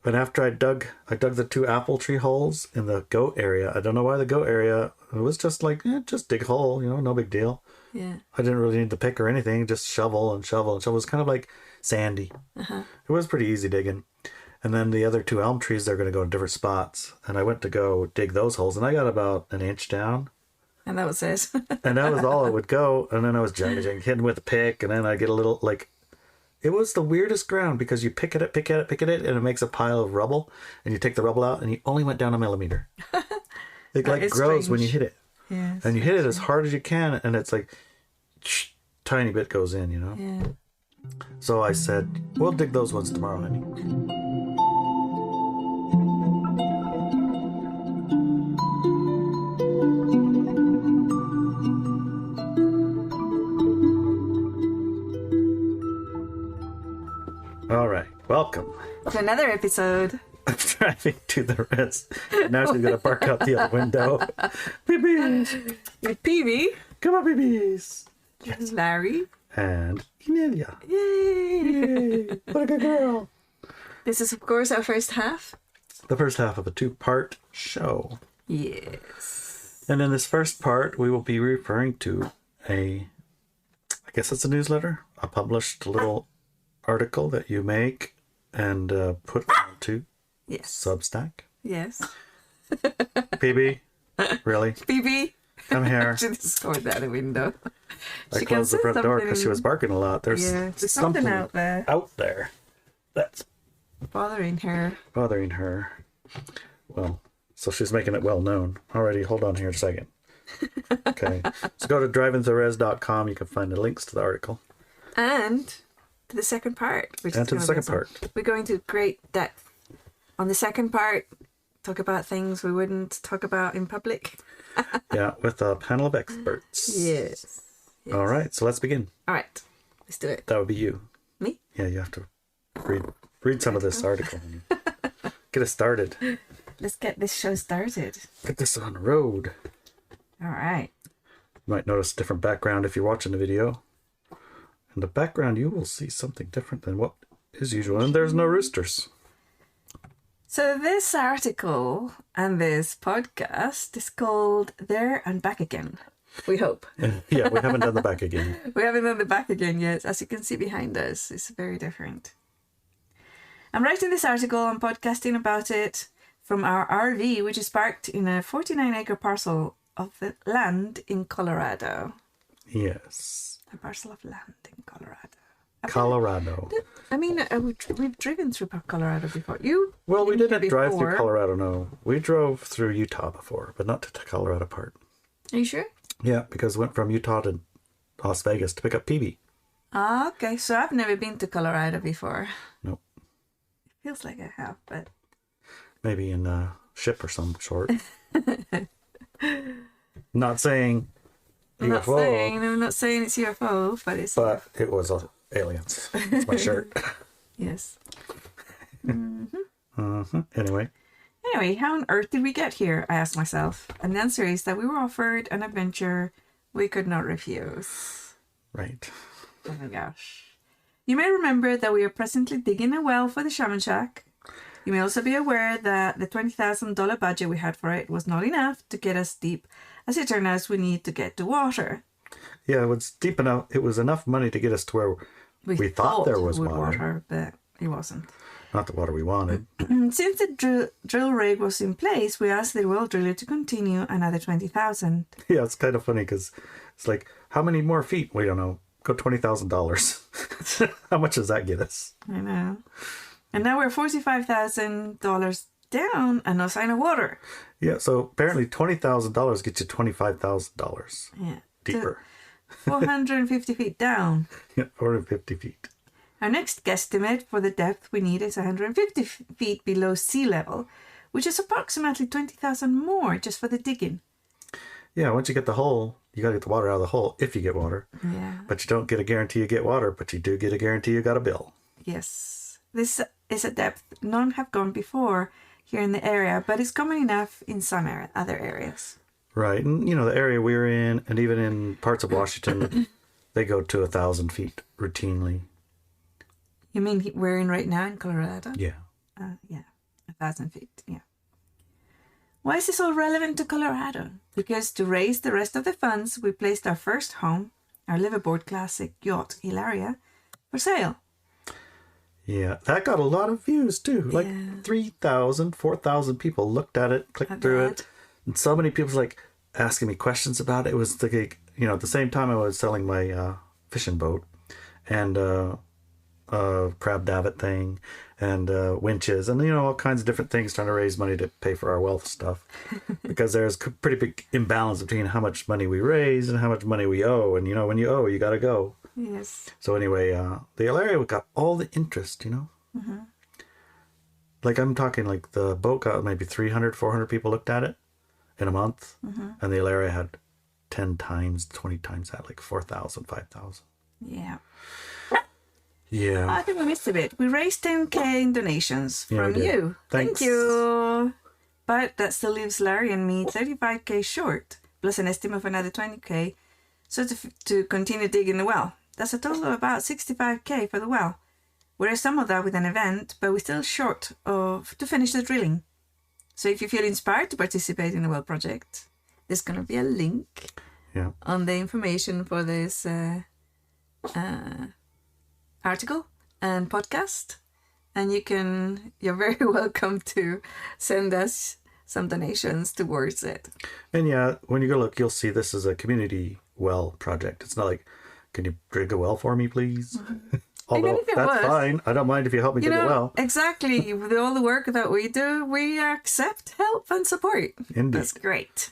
But after I dug the 2 apple tree holes in the goat area. I don't know why the goat area. It was just like, just dig a hole, no big deal. Yeah. I didn't really need the pick or anything. Just shovel and shovel and shovel. It was kind of like sandy. Uh-huh. It was pretty easy digging. And then the other 2 elm trees, they're going to go in different spots. And I went to go dig those holes, and I got about an inch down. And that was it. And that was all it would go. And then I was hitting with a pick, and then I get a little, like... It was the weirdest ground because you pick at it, and it makes a pile of rubble, and you take the rubble out, and you only went down a millimeter. It like grows strange. When you hit it. Yeah, and you hit it as hard as you can, and it's like... tiny bit goes in, Yeah. So I said, we'll dig those ones tomorrow, honey. All right, welcome to another episode of Driving to the Rez. Now she's gonna bark out the other window. Babies, with Peavy. Come on, babies. Yes, Larry and Inelia. Yay! What a good girl. This is, of course, our first half. The first half of a 2-part show. Yes. And in this first part, we will be referring to I guess it's a newsletter, a published little article that you make and put onto Substack. Yes. PB? Really? PB? Come here. She just scored that a window. I closed the front door because she was barking a lot. There's something out there. That's bothering her. Well, so she's making it well known. Alrighty, hold on here a second. Okay. So go to drivingtherez.com. You can find the links to the article. And to the second part. We're going to great depth. On the second part, talk about things we wouldn't talk about in public. Yeah, with a panel of experts. Yes. All right, so let's begin. All right, let's do it. That would be you. Me? Yeah, you have to read some of this article. Get us started. Let's get this show started. Get this on the road. All right. You might notice a different background if you're watching the video. In the background, you will see something different than what is usual. And there's no roosters. So this article and this podcast is called There and Back Again, we hope. Yeah, we haven't done the back again. We haven't done the back again yet. As you can see behind us, it's very different. I'm writing this article and podcasting about it from our RV, which is parked in a 49-acre parcel of the land in Colorado. Yes. A parcel of land in Colorado. Colorado. We've driven through Colorado before. We didn't drive through Colorado, no. We drove through Utah before, but not to the Colorado part. Are you sure? Yeah, because we went from Utah to Las Vegas to pick up PB. Ah, okay. So I've never been to Colorado before. Nope. It feels like I have, but... Maybe in a ship or some sort. Not saying UFO. I'm not saying it's UFO, but it's... But it was aliens. It's my shirt. Yes. Anyway, how on earth did we get here? I asked myself. And the answer is that we were offered an adventure we could not refuse. Right. Oh my gosh. You may remember that we are presently digging a well for the Shaman Shack. You may also be aware that the $20,000 budget we had for it was not enough to get us deep. As it turned out, we need to get to water. Yeah, it was deep enough. It was enough money to get us to where we thought there was water. But it wasn't. Not the water we wanted. Since the drill rig was in place, we asked the well driller to continue another 20,000. Yeah, it's kind of funny because it's like, how many more feet? We don't know. Go $20,000. How much does that get us? I know. And now we're $45,000 down and no sign of water. Yeah, so apparently $20,000 gets you $25,000. Yeah. Deeper. 450 feet down. Yeah, 450 feet. Our next guesstimate for the depth we need is 150 feet below sea level, which is approximately 20,000 more just for the digging. Yeah, once you get the hole, you got to get the water out of the hole if you get water. Yeah. But you don't get a guarantee you get water, but you do get a guarantee you got a bill. Yes. This is a depth none have gone before here in the area, but it's common enough in some other areas. Right. And, the area we're in, and even in parts of Washington, they go to 1,000 feet routinely. You mean we're in right now in Colorado? Yeah. Yeah. 1,000 feet, yeah. Why is this all relevant to Colorado? Because to raise the rest of the funds, we placed our first home, our liveaboard classic yacht, Inelia, for sale. Yeah, that got a lot of views too. Like 3,000, 4,000 people looked at it, clicked through it. And so many people like asking me questions about it. It was like, you know, at the same time I was selling my fishing boat and crab davit thing and winches and, you know, all kinds of different things trying to raise money to pay for our wealth stuff. Because there's a pretty big imbalance between how much money we raise and how much money we owe. And, you know, when you owe, you got to go. Yes. So anyway, the area got all the interest, you know. Mm-hmm. Like I'm talking like the boat got maybe 300, 400 people looked at it in a month. Mm-hmm. And the area had 10 times, 20 times that, like 4,000, 5,000. Yeah. Yeah. I think we missed a bit. We raised 10K in donations from you. Thanks. Thank you. But that still leaves Larry and me 35K short, plus an estimate of another 20K. So to continue digging the well. That's a total of about 65K for the well. We raised some of that with an event, but we're still short to finish the drilling. So if you feel inspired to participate in the well project, there's going to be a link on the information for this article and podcast. And you're very welcome to send us some donations towards it. And yeah, when you go look, you'll see this is a community well project. It's not like, can you dig a well for me, please? Mm-hmm. Although that's fine. I don't mind if you help me dig a well. Exactly. With all the work that we do, we accept help and support. Indeed. That's great.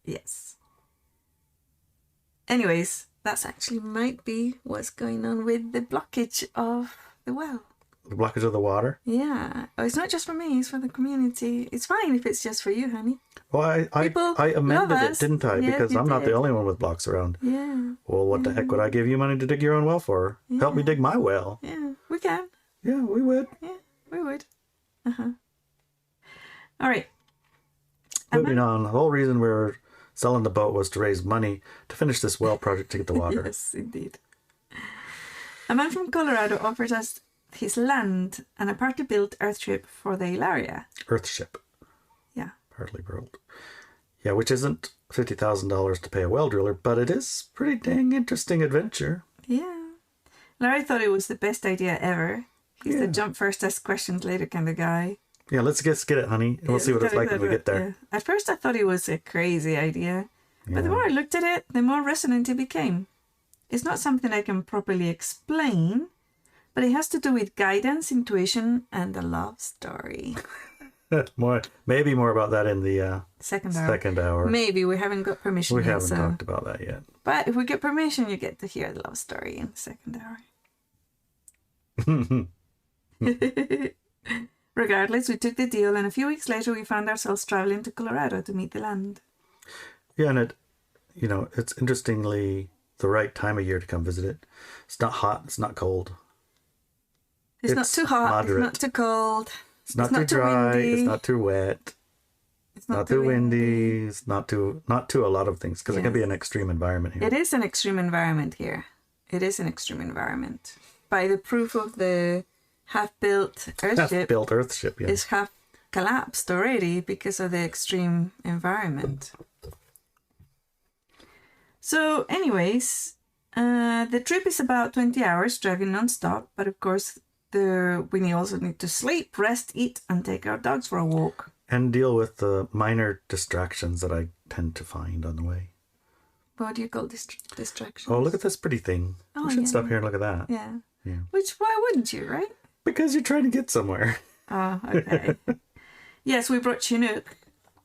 Yes. Anyways, that's actually might be what's going on with the blockage of the well. The blockage of the water? Yeah. Oh, it's not just for me, it's for the community. It's fine if it's just for you, honey. Well, I amended it, didn't I? Yeah, because I'm not the only one with blocks around. Yeah. Well, what the heck would I give you money to dig your own well for? Yeah. Help me dig my well. Yeah, we can. Yeah, we would. Yeah, we would. Uh-huh. All right. Moving on. The whole reason we were selling the boat was to raise money to finish this well project to get the water. Yes, indeed. A man from Colorado offered us his land and a partly built earthship for the Inelia. Earthship. Yeah. Partly built. Yeah, which isn't $50,000 to pay a well driller, but it is pretty dang interesting adventure. Yeah. Larry thought it was the best idea ever. He's the jump first, ask questions later kind of guy. Yeah, let's get it, honey. And we'll see what it's like when we get there. Yeah. At first I thought it was a crazy idea. But the more I looked at it, the more resonant it became. It's not something I can properly explain, but it has to do with guidance, intuition, and a love story. Maybe more about that in the second hour. Maybe we haven't got permission yet. We haven't talked about that yet. But if we get permission, you get to hear the love story in the second hour. Regardless, we took the deal, and a few weeks later, we found ourselves traveling to Colorado to meet the land. Yeah, and it's interestingly the right time of year to come visit it. It's not hot. It's not cold. It's not too hot. Moderate. It's not too cold. It's not too dry. Windy. It's not too wet. It's not too windy. It's not too a lot of things because it can be an extreme environment here. It is an extreme environment here. It is an extreme environment. By the proof of the half-built earthship is half collapsed already because of the extreme environment. So, anyways, the trip is about 20 hours driving non-stop, but of course we also need to sleep, rest, eat, and take our dogs for a walk. And deal with the minor distractions that I tend to find on the way. What do you call distractions? Oh, look at this pretty thing. We should stop here and look at that. Yeah. Why wouldn't you, right? Because you're trying to get somewhere. Oh, okay. Yes, we brought Chinook,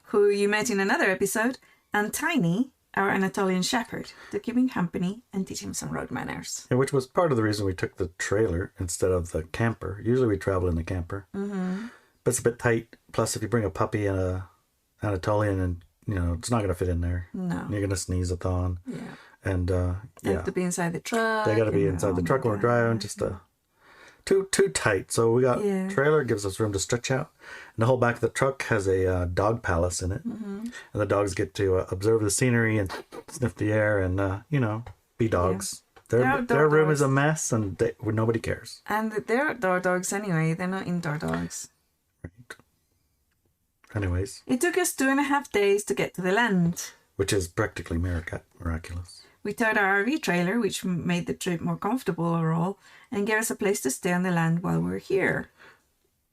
who you met in another episode, and Tiny, our Anatolian shepherd, to keep him company and teach him some road manners. Yeah, which was part of the reason we took the trailer instead of the camper. Usually we travel in the camper. Mm-hmm. But it's a bit tight. Plus, if you bring a puppy and a Anatolian, and it's not going to fit in there. No. You're going to sneeze a thon. Yeah. And They have to be inside the truck. They got to be inside the truck when we're driving. Just too tight. So we got trailer, gives us room to stretch out. And the whole back of the truck has a dog palace in it. Mm-hmm. And the dogs get to observe the scenery and sniff the air and, be dogs. Yeah. Their room is a mess and nobody cares. And they're outdoor dogs anyway. They're not indoor dogs. Anyways. It took us 2.5 days to get to the land. Which is practically miraculous. We towed our RV trailer, which made the trip more comfortable overall, and gave us a place to stay on the land while we were here.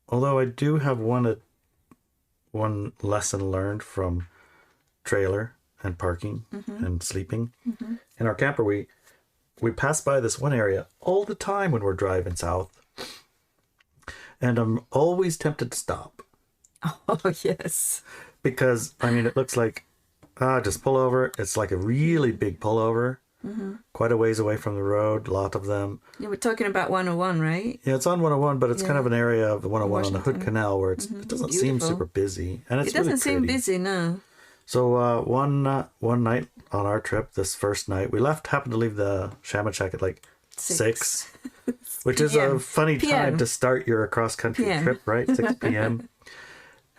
Although I do have one lesson learned from trailer and parking and sleeping. In our camper, we pass by this one area all the time when we're driving south. And I'm always tempted to stop. Oh, yes. Because, I mean, it looks like, just pull over. It's like a really big pullover. Quite a ways away from the road, a lot of them. Yeah, we're talking about 101, right? Yeah, it's on 101, but it's kind of an area of the 101 on the Hood Canal where it doesn't seem super busy. And it's It doesn't really seem pretty. busy, no. So one night on our trip, this first night, we happened to leave the Shamachak at like 6, which is a funny time to start your cross-country trip, right? 6 p.m.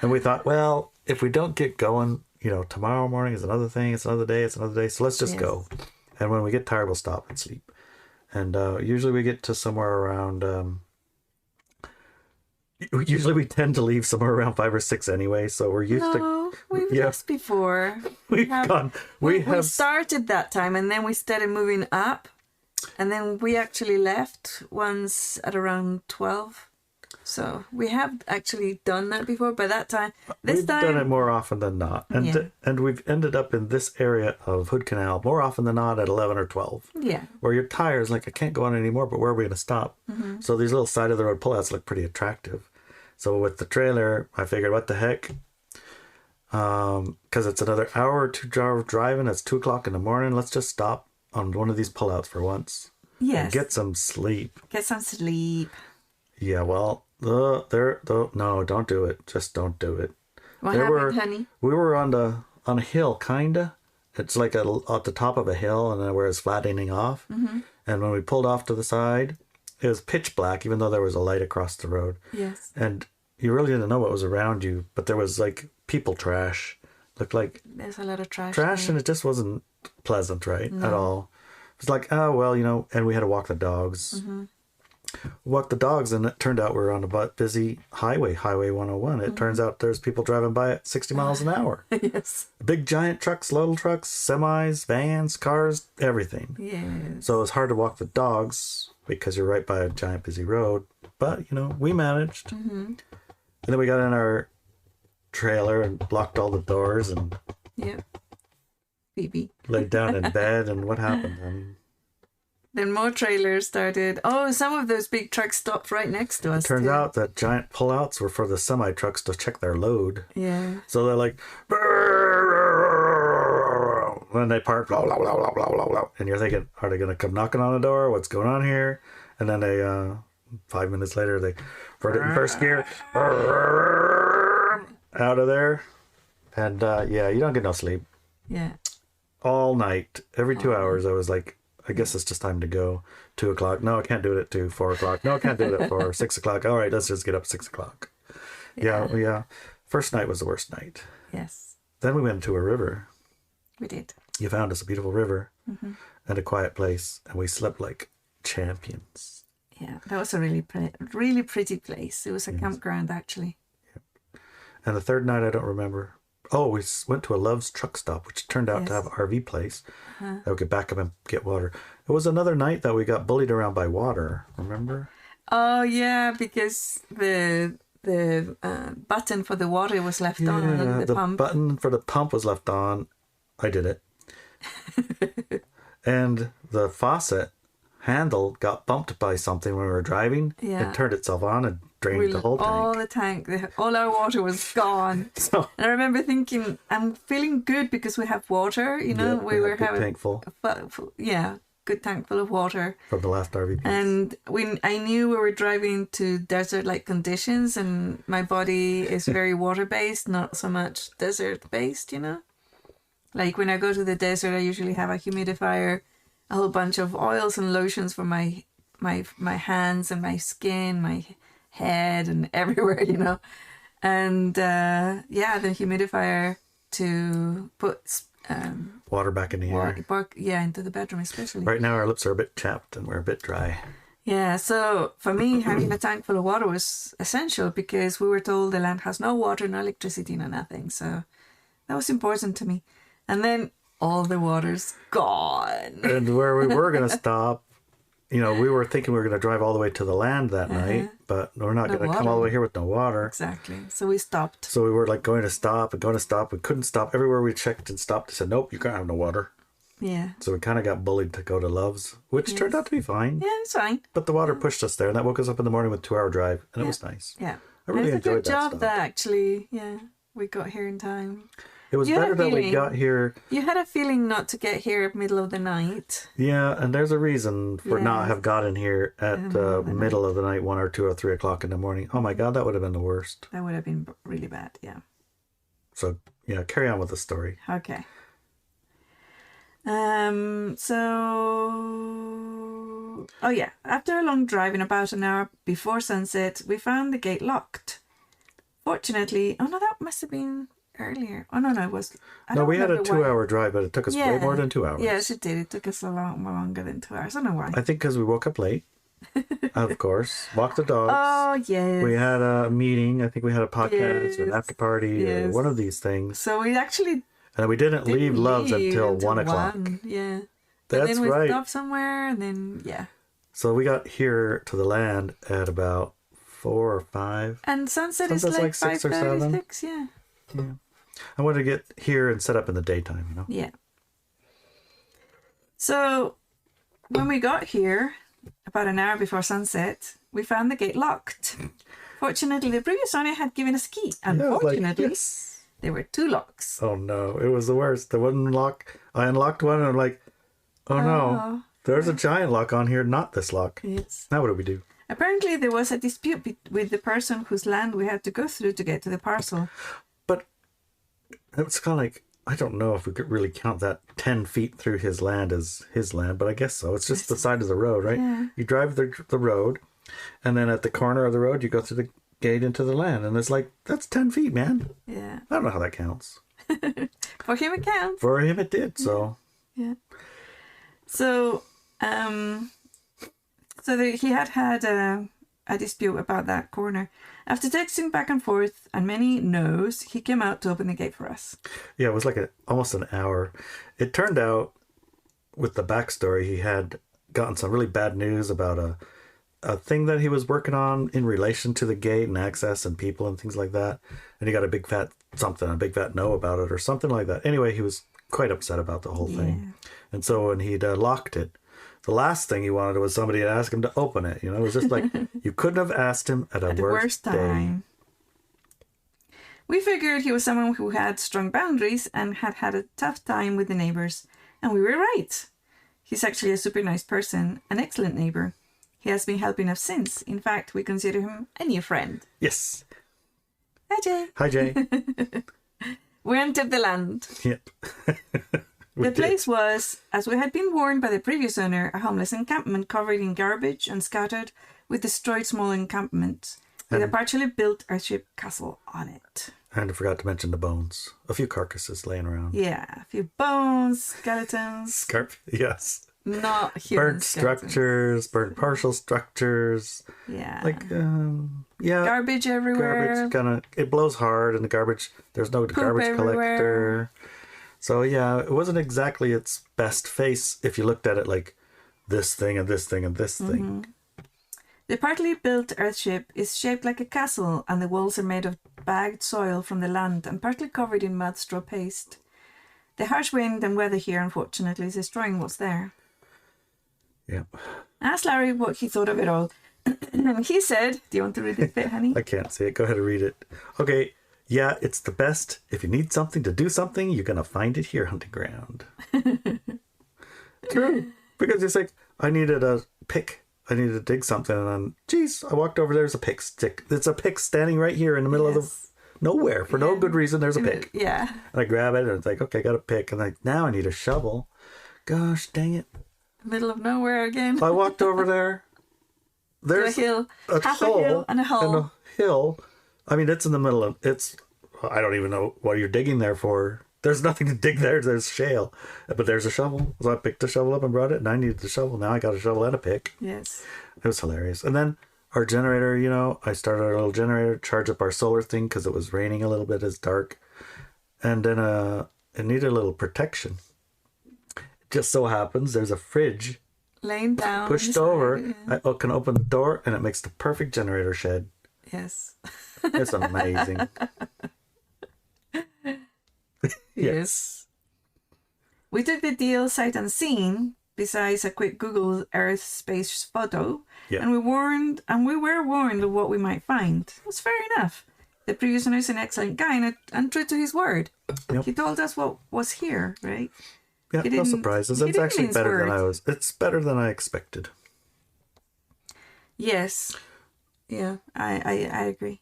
And we thought, well, if we don't get going, tomorrow morning is another thing, it's another day, so let's just go. And when we get tired, we'll stop and sleep. And usually we get to somewhere around... usually we tend to leave somewhere around 5 or 6 anyway, so we're used to... We've left before. We started that time, and then we started moving up, and then we actually left once at around 12. So we have actually done that before, but we've done it more often than not, and we've ended up in this area of Hood Canal more often than not at 11 or 12. Yeah, where your tires like I can't go on anymore, but where are we going to stop? So these little side of the road pullouts look pretty attractive. So with the trailer, I figured, what the heck? Because it's another hour or 2 hours driving. It's 2:00 in the morning. Let's just stop on one of these pullouts for once. Yes. And get some sleep. Yeah, well, no, don't do it. Just don't do it. What happened, honey? We were on a hill, kinda. It's like at the top of a hill, and then where it's flattening off. And when we pulled off to the side, it was pitch black, even though there was a light across the road. Yes. And you really didn't know what was around you, but there was like people trash. Looked like there's a lot of trash. And it just wasn't pleasant, right? No. At all. It was like, oh well, and we had to walk the dogs. Walk the dogs, and it turned out we were on a busy highway 101. It turns out there's people driving by at 60 miles an hour. Yes. Big giant trucks, little trucks, semis, vans, cars, everything. Yes. So it was hard to walk the dogs because you're right by a giant busy road. But, we managed. And then we got in our trailer and locked all the doors and Phoebe laid down in bed. And what happened? Then more trailers started. Oh, some of those big trucks stopped right next to us. Turns out that giant pullouts were for the semi trucks to check their load. Yeah. So they're like, when they park, blah, blah, blah, blah, blah, blah, blah. And you're thinking, are they going to come knocking on the door? What's going on here? And then they, 5 minutes later, they put it in first gear, out of there. And you don't get no sleep. Yeah. All night, every 2 hours, I was like, I guess it's just time to go. 2:00. No, I can't do it at 2. 4:00. No, I can't do it at 4. 6:00. All right, let's just get up at 6:00. Yeah. First night was the worst night. Yes. Then we went to a river. We did. You found us a beautiful river and a quiet place, and we slept like champions. Yeah, that was a really pretty place. It was a campground, actually. Yep. And the third night, I don't remember. Oh, we went to a Love's truck stop, which turned out to have an RV place. That we could back up and get water. It was another night that we got bullied around by water. Remember? Oh yeah, because the button for the water was left on the pump. Button for the pump was left on. I did it. And the faucet handle got bumped by something when we were driving. Yeah. It turned itself on and drained the whole tank. All the tank, all our water was gone. And I remember thinking, I'm feeling good because we have water, we were having a tank full. Good tank full of water. From the last RV piece. And I knew we were driving to desert-like conditions, and my body is very water-based, not so much desert-based, Like when I go to the desert, I usually have a humidifier, a whole bunch of oils and lotions for my hands and my skin, my head and everywhere, And the humidifier to put water back in the air. Into the bedroom especially. Right now our lips are a bit chapped and we're a bit dry. Yeah, so for me, having a tank full of water was essential because we were told the land has no water, no electricity, no nothing. So that was important to me. And then all the water's gone. And where we were going to stop, we were thinking we were going to drive all the way to the land that night, but we're not going to come all the way here with no water. Exactly. So we stopped. So we were like going to stop. We couldn't stop. Everywhere we checked and stopped, they said, nope, you can't have no water. Yeah. So we kind of got bullied to go to Love's, which turned out to be fine. Yeah, it's fine. But the water pushed us there, and that woke us up in the morning with a 2-hour drive, and it was nice. Yeah. I really enjoyed that. It's a good job stop. that actually, we got here in time. It was better that we got here. You had a feeling not to get here at middle of the night. Yeah, and there's a reason for not have gotten here at the middle of the night, 1 or 2 or 3 o'clock in the morning. Oh my God, that would have been the worst. That would have been really bad, yeah. So, carry on with the story. Okay. After a long drive in about an hour before sunset, we found the gate locked. Fortunately, that must have been earlier. Oh, no, it was... We had a 2-hour drive, but it took us way more than 2 hours. Yes, it did. It took us a lot more longer than 2 hours. I don't know why. I think because we woke up late, of course. Walked the dogs. Oh, yes. We had a meeting. I think we had a podcast or an after party or one of these things. So we actually... And we didn't leave Love's until 1 o'clock. Yeah. That's and then we right. stopped somewhere and then, So we got here to the land at about 4 or 5. And sunset is like 6 or 7. 6, yeah. I wanted to get here and set up in the daytime, Yeah. So when we got here, about an hour before sunset, we found the gate locked. Fortunately, the previous owner had given us a key. Unfortunately, there were 2 locks. Oh no, it was the worst. The one lock, I unlocked one and I'm like, oh no, there's a giant lock on here, not this lock. Yes. Now what do we do? Apparently there was a dispute with the person whose land we had to go through to get to the parcel. But it's kind of like, I don't know if we could really count that 10 feet through his land as his land, but I guess so. It's just the side of the road, right? Yeah. You drive the road, and then at the corner of the road, you go through the gate into the land. And it's like, that's 10 feet, man. Yeah. I don't know how that counts. For him it counts. For him it did, so. Yeah. So, he had a dispute about that corner. After texting back and forth and many no's, he came out to open the gate for us. Yeah, it was like almost an hour. It turned out, with the backstory, he had gotten some really bad news about a thing that he was working on in relation to the gate and access and people and things like that. And he got a big fat no about it or something like that. Anyway, he was quite upset about the whole thing. And so when he'd locked it, the last thing he wanted was somebody to ask him to open it. It was just like, you couldn't have asked him at a worse time. We figured he was someone who had strong boundaries and had had a tough time with the neighbors. And we were right. He's actually a super nice person, an excellent neighbor. He has been helping us since. In fact, we consider him a new friend. Yes. Hi, Jay. Hi, Jay. We entered the land. Yep. The place was, as we had been warned by the previous owner, a homeless encampment covered in garbage and scattered with destroyed small encampments with a partially built earthship castle on it. And I forgot to mention the bones. A few carcasses laying around. Yeah, a few bones, skeletons. Yes. Not human burnt skeletons. Structures, burnt partial structures. Yeah. Like, garbage everywhere. Garbage it blows hard in the garbage. There's no garbage everywhere. collector. So yeah, it wasn't exactly its best face if you looked at it like this thing and this thing and this thing. The partly built earthship is shaped like a castle, and the walls are made of bagged soil from the land and partly covered in mud straw paste. The harsh wind and weather here, unfortunately, is destroying what's there. Yeah. I asked Larry what he thought of it all. And he said, do you want to read this bit, honey? I can't see it. Go ahead and read it. Okay. Yeah, it's the best. If you need something to do something, you're going to find it here, hunting ground. True. Because it's like, I needed a pick. I needed to dig something. And then, geez, I walked over. There's a pick stick. It's a pick standing right here in the middle of the nowhere. For no good reason, there's a pick. Yeah. And I grab it and it's like, okay, I got a pick. And like, now I need a shovel. Gosh, dang it. Middle of nowhere again. I walked over there. There's a hill. Half hole a hill and a hole. And a hill. I mean, it's in the middle of, I don't even know what you're digging there for. There's nothing to dig there. There's shale. But there's a shovel. So I picked the shovel up and brought it, and I needed the shovel. Now I got a shovel and a pick. Yes. It was hilarious. And then our generator, you know, I started our little generator, charge up our solar thing because it was raining a little bit. It's dark. And then it needed a little protection. It just so happens there's a fridge laying down. pushed over. Yeah. I can open the door, and it makes the perfect generator shed. Yes. It's amazing. Yes. We took the deal sight unseen, besides a quick Google Earth space photo, and we were warned of what we might find. It was fair enough. The previous owner is an excellent guy and true to his word. Yep. He told us what was here, right? Yeah, no surprises. It's actually better it's better than I expected. Yes. Yeah, I agree.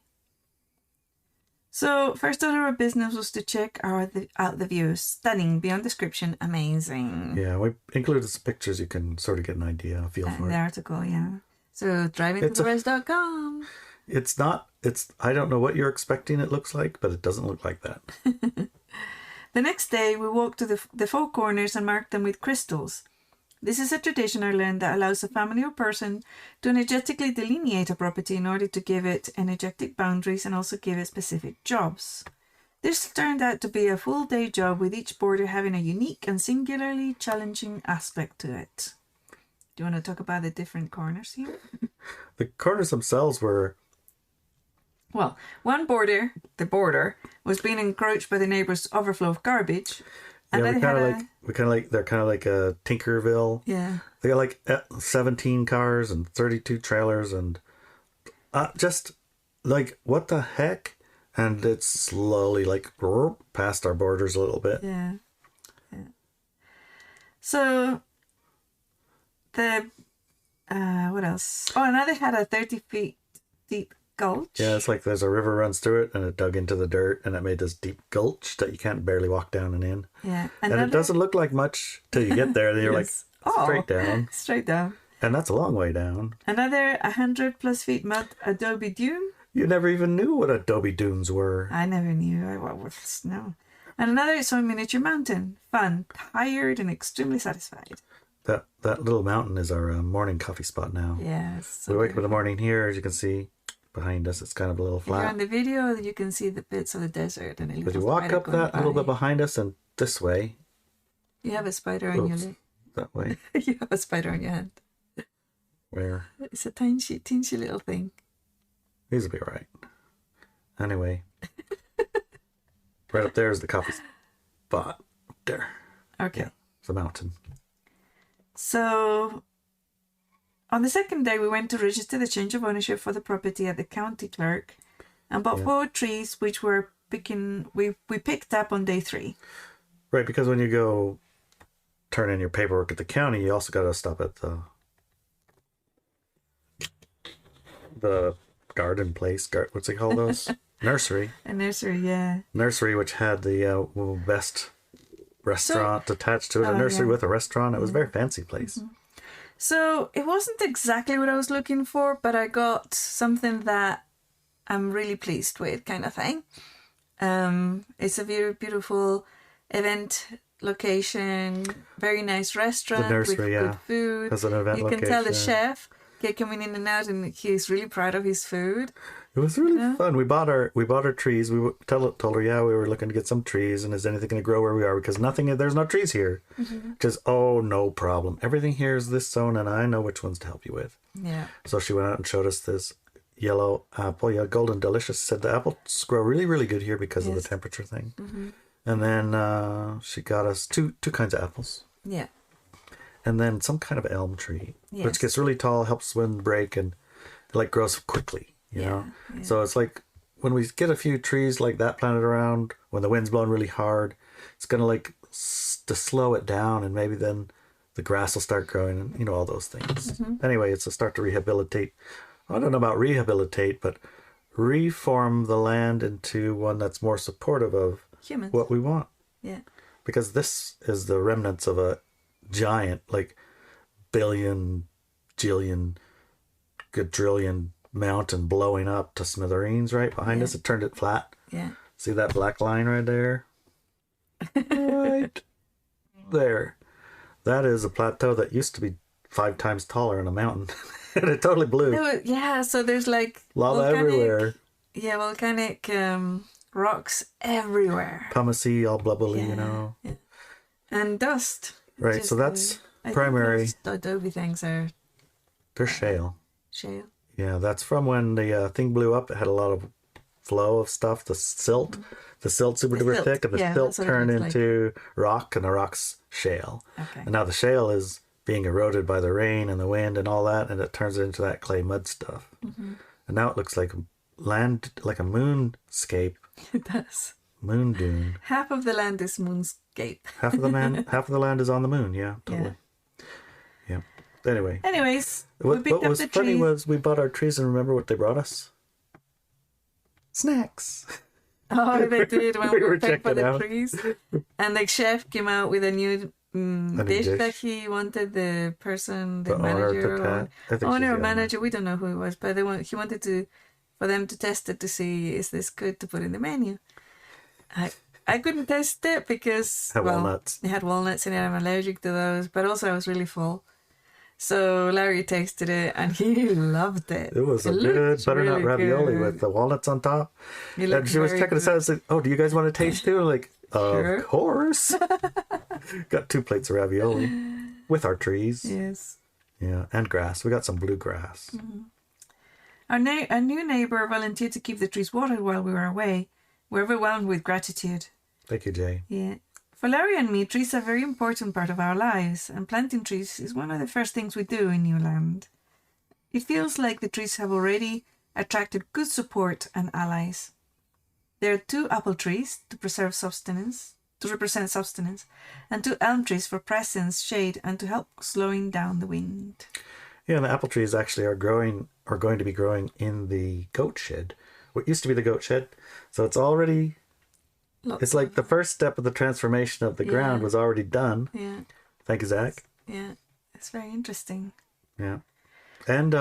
So, first order of business was to check out the view. Stunning, beyond description, amazing. Yeah, we included some pictures. You can sort of get an idea, a feel for it. The article, yeah. So, drivingtotherez.com. I don't know what you're expecting it looks like, but it doesn't look like that. The next day, we walked to the four corners and marked them with crystals. This is a tradition I learned that allows a family or person to energetically delineate a property in order to give it energetic boundaries and also give it specific jobs. This turned out to be a full-day job with each border having a unique and singularly challenging aspect to it. Do you want to talk about the different corners here? The corners themselves were... Well, one border, the border, was being encroached by the neighbour's overflow of garbage. And yeah, they're kind of like a Tinkerville. Yeah. They got like 17 cars and 32 trailers and just like, what the heck? And it's slowly like past our borders a little bit. Yeah. So what else? Oh, and they had a 30 feet deep gulch. Yeah, it's like there's a river runs through it and it dug into the dirt and it made this deep gulch that you can't barely walk down and in. Yeah. And it doesn't look like much till you get there. Then you're like, straight down. Straight down. And that's a long way down. Another 100+ feet mud Adobe dune. You never even knew what Adobe dunes were. I never knew. No. And another so miniature mountain. Fun, tired, and extremely satisfied. That little mountain is our morning coffee spot now. Yes. So we wake up in the morning here, as you can see. Behind us, it's kind of a little flat. If you're on the video, you can see the bits of the desert. And but you walk up that little bit behind us and this way. You have a spider on your lip. That way. You have a spider on your hand. Where? It's a teensy little thing. These will be all right. Anyway. Right up there is the coffee spot. Up there. Okay. Yeah, it's a mountain. So... on the second day, we went to register the change of ownership for the property at the county clerk and bought 4 trees, which we picked up on day 3. Right, because when you go turn in your paperwork at the county, you also got to stop at the garden place. What's it called those? Nursery. A nursery, yeah. Nursery, which had the best restaurant attached to it. A nursery with a restaurant. It was a very fancy place. Mm-hmm. So it wasn't exactly what I was looking for, but I got something that I'm really pleased with, kind of thing. It's a very beautiful event location, very nice restaurant with good food. As an event you can tell the chef coming in and out, and he's really proud of his food. It was really fun. We bought our trees. We told her, we were looking to get some trees, and is anything going to grow where we are? Because there's no trees here. Mm-hmm. Just, no problem. Everything here is this zone, and I know which ones to help you with. Yeah. So she went out and showed us this yellow apple. Yeah, golden delicious. Said the apples grow really, really good here because of the temperature thing. Mm-hmm. And then she got us two kinds of apples. Yeah. And then some kind of elm tree, which gets really tall, helps wind break, and it grows quickly. You know, so it's like when we get a few trees like that planted around, when the wind's blowing really hard, it's gonna to slow it down, and maybe then the grass will start growing, and all those things. Mm-hmm. Anyway, it's a start to rehabilitate. I don't know about rehabilitate, but reform the land into one that's more supportive of humans. What we want. Yeah, because this is the remnants of a giant, billion, jillion, quadrillion mountain blowing up to smithereens right behind us. It turned it flat. Yeah. See that black line right there? Right there. That is a plateau that used to be 5 times taller in a mountain. And it totally blew. No, yeah, so there's like Lava everywhere. Yeah, volcanic rocks everywhere. Pumice, all blubbly, Yeah. And dust. Right, so that's primary. I think those Adobe things are They're shale. shale. Yeah, that's from when the thing blew up. It had a lot of flow of stuff. The silt super duper thick, and the silt turned into rock, and the rock's shale. Okay. And now the shale is being eroded by the rain and the wind and all that, and it turns into that clay mud stuff. Mm-hmm. And now it looks like land, like a moonscape. It does. Moon dune. Half of the land is moonscape. half of the land is on the moon. Yeah, totally. Yeah. Anyway. Anyways, what was funny was we bought our trees, and remember what they brought us? Snacks. Oh, they did when we were picking for the out. trees. And the chef came out with a new dish dish. that he wanted the person, the owner manager, to owner or manager, we don't know who it was, but he wanted for them to test it to see, is this good to put in the menu? I couldn't test it because walnuts. It had walnuts in it. I'm allergic to those, but also I was really full. So Larry tasted it and he loved it. It was a good butternut really ravioli good. with the walnuts on top. And she was checking us out and said, "Oh, do you guys want to taste too?" Like, Sure. of course. Got 2 plates of ravioli with our trees. Yes. Yeah, and grass. We got some bluegrass. Mm-hmm. Our new neighbour volunteered to keep the trees watered while we were away. We're overwhelmed with gratitude. Thank you, Jay. Yeah. For Larry and me, trees are a very important part of our lives, and planting trees is one of the first things we do in new land. It feels like the trees have already attracted good support and allies. There are 2 apple trees to represent substance, and 2 elm trees for presence, shade, and to help slowing down the wind. Yeah, and the apple trees actually are going to be growing in the goat shed. What used to be the goat shed. So it's already... It's like the first step of the transformation of the ground was already done. Yeah. Thank you, Zach. Yeah. It's very interesting. Yeah. And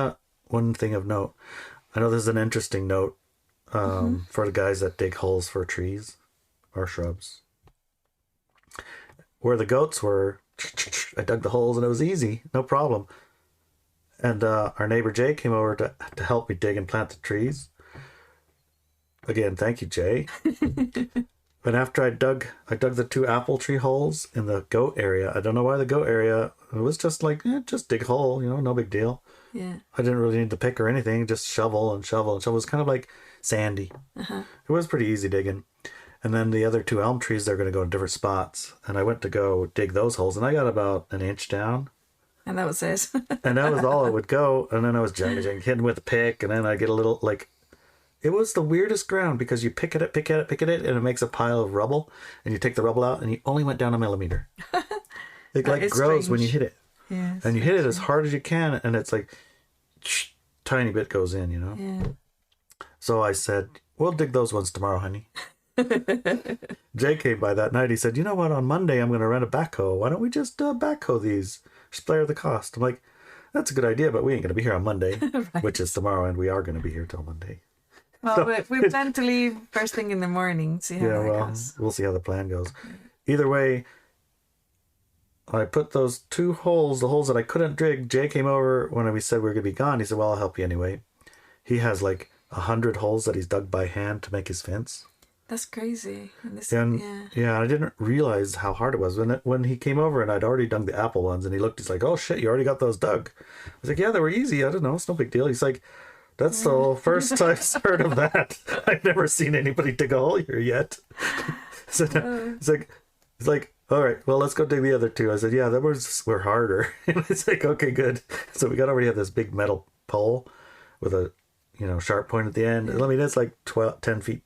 one thing of note, I know this is an interesting note for the guys that dig holes for trees or shrubs. Where the goats were, I dug the holes and it was easy, no problem. And our neighbor Jay came over to help me dig and plant the trees. Again, thank you, Jay. But after I dug the 2 apple tree holes in the goat area. I don't know why the goat area. It was just like, just dig a hole, no big deal. Yeah. I didn't really need to pick or anything, just shovel and shovel and shovel. It was kind of like sandy. Uh-huh. It was pretty easy digging. And then the other 2 elm trees, they're going to go in different spots. And I went to go dig those holes, and I got about an inch down. And that was it. And that was all it would go. And then I was hitting with a pick, and then I get a little like... It was the weirdest ground because you pick at it, and it makes a pile of rubble, and you take the rubble out, and you only went down a millimeter. It like grows when you hit it. Yeah, and you hit it as hard as you can, and it's like tiny bit goes in, Yeah. So I said, "We'll dig those ones tomorrow, honey." Jay came by that night. He said, "You know what? On Monday, I'm going to rent a backhoe. Why don't we just backhoe these? Spare the cost." I'm like, "That's a good idea, but we ain't going to be here on Monday," right. Which is tomorrow, and we are going to be here till Monday. Well, so, we plan to leave first thing in the morning. See how that goes. We'll see how the plan goes. Either way, I put those 2 holes, the holes that I couldn't dig. Jay came over when we said we were going to be gone. He said, "Well, I'll help you anyway." He has like 100 holes that he's dug by hand to make his fence. That's crazy. Yeah, I didn't realize how hard it was. When he came over and I'd already dug the apple ones, and he looked, he's like, "Oh shit, you already got those dug." I was like, "Yeah, they were easy. I don't know. It's no big deal." He's like, "That's the first time I've heard of that. I've never seen anybody dig a hole here yet." So it's like, "All right, well, let's go dig the other 2." I said, "Yeah, that were harder." And it's like, "Okay, good." So we already have this big metal pole with a sharp point at the end. I mean, it's like 10 feet,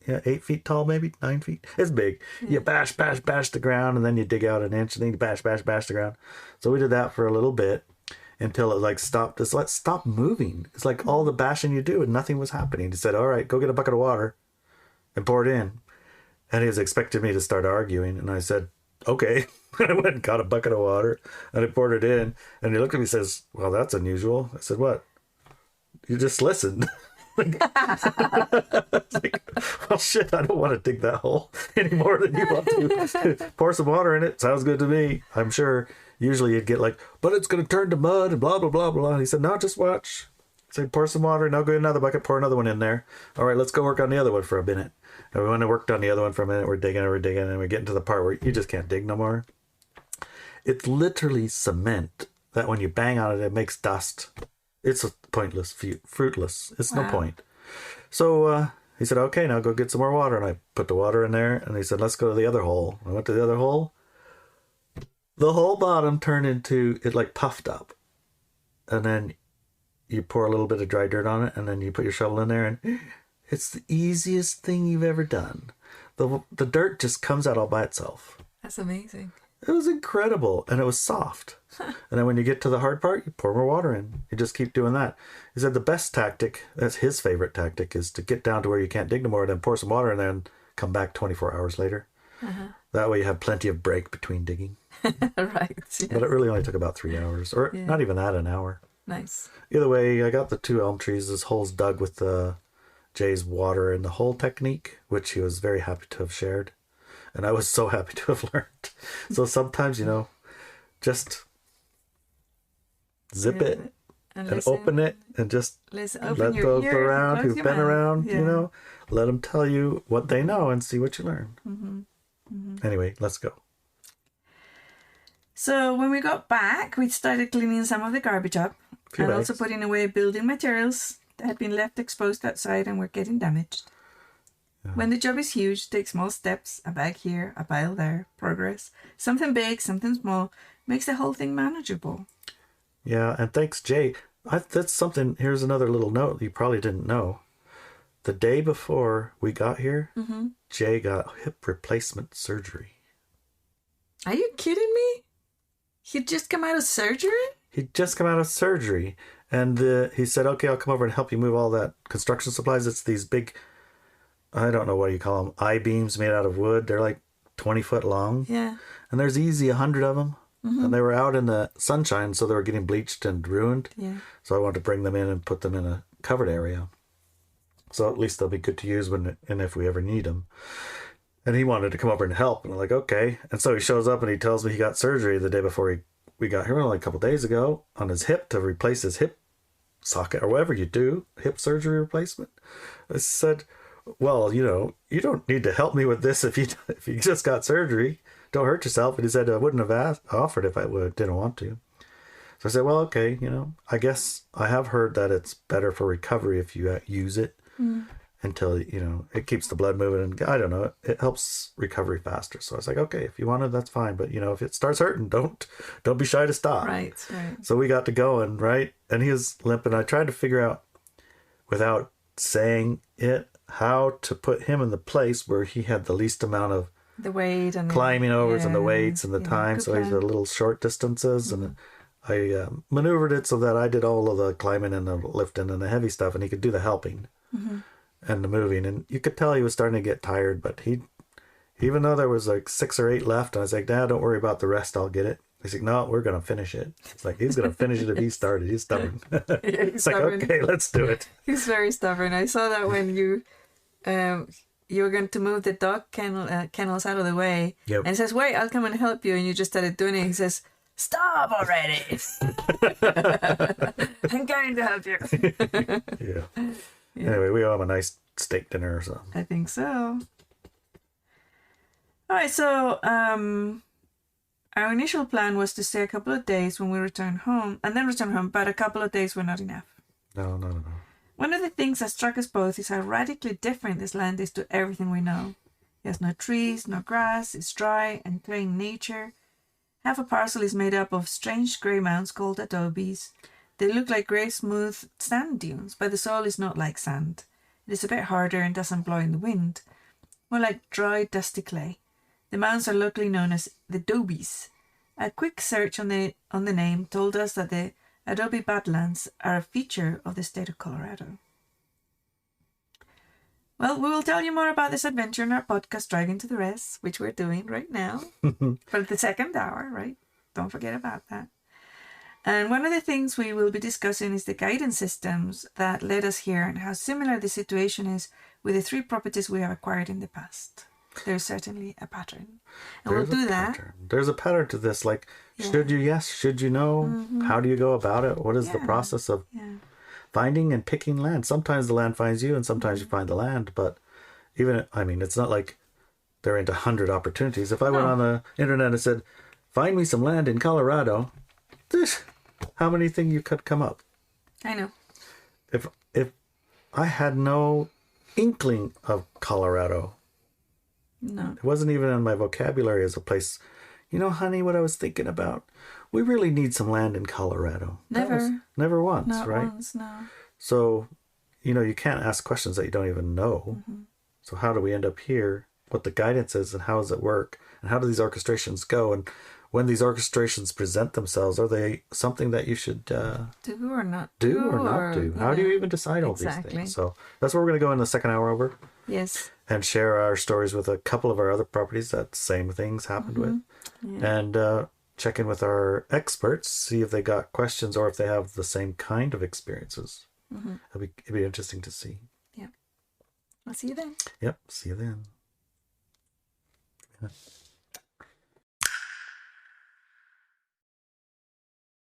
8 feet tall, maybe 9 feet. It's big. You bash the ground, and then you dig out an inch, and then you bash the ground. So we did that for a little bit. Until it like stopped. It's like, stop moving. It's like all the bashing you do and nothing was happening. He said, "All right, go get a bucket of water and pour it in." And he was expecting me to start arguing. And I said, "Okay." I went and got a bucket of water and I poured it in. And he looked at me and says, "Well, that's unusual." I said, "What?" "You just listened." It's like, well, shit, I don't want to dig that hole any more than you want to. Pour some water in it. Sounds good to me. I'm sure usually you'd get like, but it's going to turn to mud and blah, blah, blah, blah. He said, no, just watch. So pour some water, now go in another bucket, pour another one in there. All right, let's go work on the other one for a minute. And we went and worked on the other one for a minute. We're digging, and we're getting to the part where you just can't dig no more. It's literally cement that when you bang on it, it makes dust. It's pointless, fruitless. It's no point. So he said, okay, now go get some more water. And I put the water in there, and he said, let's go to the other hole. I went to the other hole. The whole bottom turned into, it like puffed up. And then you pour a little bit of dry dirt on it, and then you put your shovel in there, and it's the easiest thing you've ever done. The dirt just comes out all by itself. That's amazing. It was incredible, and it was soft. And then when you get to the hard part, you pour more water in. You just keep doing that. He said the best tactic, that's his favorite tactic, is to get down to where you can't dig no more, then pour some water in there and come back 24 hours later. That way you have plenty of break between digging. Right. Yeah. But it really only took about 3 hours, or not even that, an hour. Nice. Either way, I got the 2 elm trees. This hole's dug with Jay's water in the hole technique, which he was very happy to have shared. And I was so happy to have learned. So sometimes, just zip it and open it and just let those around who've been around, let them tell you what they know and see what you learn. Anyway, let's go. So when we got back, we started cleaning some of the garbage up and also putting away building materials that had been left exposed outside and were getting damaged. Yeah. When the job is huge, take small steps, a bag here, a pile there, progress. Something big, something small, makes the whole thing manageable. Yeah, and thanks, Jay. That's something, here's another little note you probably didn't know. The day before we got here, Jay got hip replacement surgery. Are you kidding me? He'd just come out of surgery? He'd just come out of surgery. And he said, okay, I'll come over and help you move all that construction supplies. It's these big, I don't know what you call them, I-beams made out of wood. They're like 20 foot long. Yeah. And there's easy 100 of them. And they were out in the sunshine, so they were getting bleached and ruined. Yeah. So I wanted to bring them in and put them in a covered area. So at least they'll be good to use when and if we ever need them. And he wanted to come over and help. And I'm like, okay. And so he shows up and he tells me he got surgery the day before we got here, only a couple of days ago, on his hip to replace his hip socket or whatever you do, hip surgery replacement. I said, well, you don't need to help me with this if you just got surgery. Don't hurt yourself. And he said, I wouldn't have offered if I didn't want to. So I said, well, okay, I guess I have heard that it's better for recovery if you use it until, it keeps the blood moving. And I don't know, it helps recovery faster. So I was like, okay, if you want it, that's fine. But, if it starts hurting, don't be shy to stop. Right. So we got to going, right? And he was limping. I tried to figure out, without saying it, how to put him in the place where he had the least amount of the weight and climbing overs and the weights and the time. So he's at little short distances. And I maneuvered it so that I did all of the climbing and the lifting and the heavy stuff, and he could do the helping and the moving. And you could tell he was starting to get tired, but even though there was like 6 or 8 left, I was like, Dad, don't worry about the rest. I'll get it. He's like, no, we're going to finish it. It's like, he's going to finish it if he started. He's stubborn. He's stubborn. Like, okay, let's do it. He's very stubborn. I saw that when you were going to move the dog kennels out of the way. Yep. And he says, wait, I'll come and help you. And you just started doing it. He says, stop already. I'm going to help you. Yeah. Anyway, we all have a nice steak dinner or something. I think so. All right, so our initial plan was to stay a couple of days when we return home, but a couple of days were not enough. No. One of the things that struck us both is how radically different this land is to everything we know. It has no trees, no grass, it's dry and plain nature. Half a parcel is made up of strange grey mounds called adobes. They look like grey smooth sand dunes, but the soil is not like sand. It is a bit harder and doesn't blow in the wind. More like dry, dusty clay. The mounds are locally known as the Dobies. A quick search on the name told us that the Adobe Badlands are a feature of the state of Colorado. Well, we will tell you more about this adventure in our podcast, Driving to the Rez, which we're doing right now for the second hour, right? Don't forget about that. And one of the things we will be discussing is the guidance systems that led us here and how similar the situation is with the 3 properties we have acquired in the past. There's certainly a pattern. And we'll do that. There's a pattern to this. Like, should you yes? Should you no? How do you go about it? What is the process of finding and picking land? Sometimes the land finds you and sometimes you find the land. But even, I mean, it's not like they're into 100 opportunities. If I went on the internet and said, find me some land in Colorado, how many things you could come up? I know. If I had no inkling of Colorado, no, it wasn't even in my vocabulary as a place. You know, honey, what I was thinking about? We really need some land in Colorado. Never once, not right? Once, no. So, you know, you can't ask questions that you don't even know. So how do we end up here? What the guidance is and how does it work? And how do these orchestrations go? And when these orchestrations present themselves, are they something that you should do or not do? How do you even decide all these things? So that's what we're going to go in the second hour over. Yes. And share our stories with a couple of our other properties that same things happened with. Yeah. And check in with our experts, see if they got questions or if they have the same kind of experiences. It'd be interesting to see. Yeah. I'll see you then. Yep. See you then. Yeah.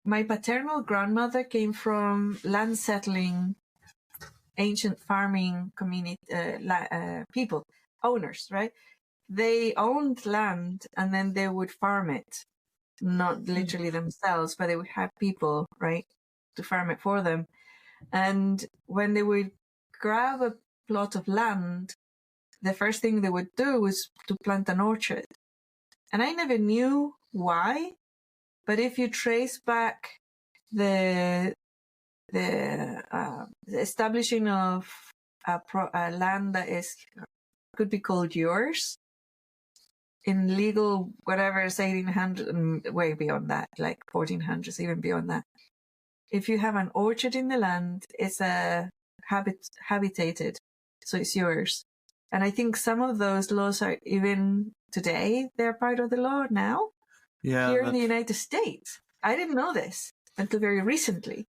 My paternal grandmother came from land settling, ancient farming community people, owners, right? They owned land and then they would farm it, not literally themselves, but they would have people, right, to farm it for them. And when they would grab a plot of land, the first thing they would do was to plant an orchard. And I never knew why, but if you trace back the establishing of a land that could be called yours in legal whatever, say 1800 and way beyond that, like 1400s, even beyond that. If you have an orchard in the land, it's a habitated, so it's yours. And I think some of those laws are even today, they're part of the law now. Here in the United States. I didn't know this until very recently.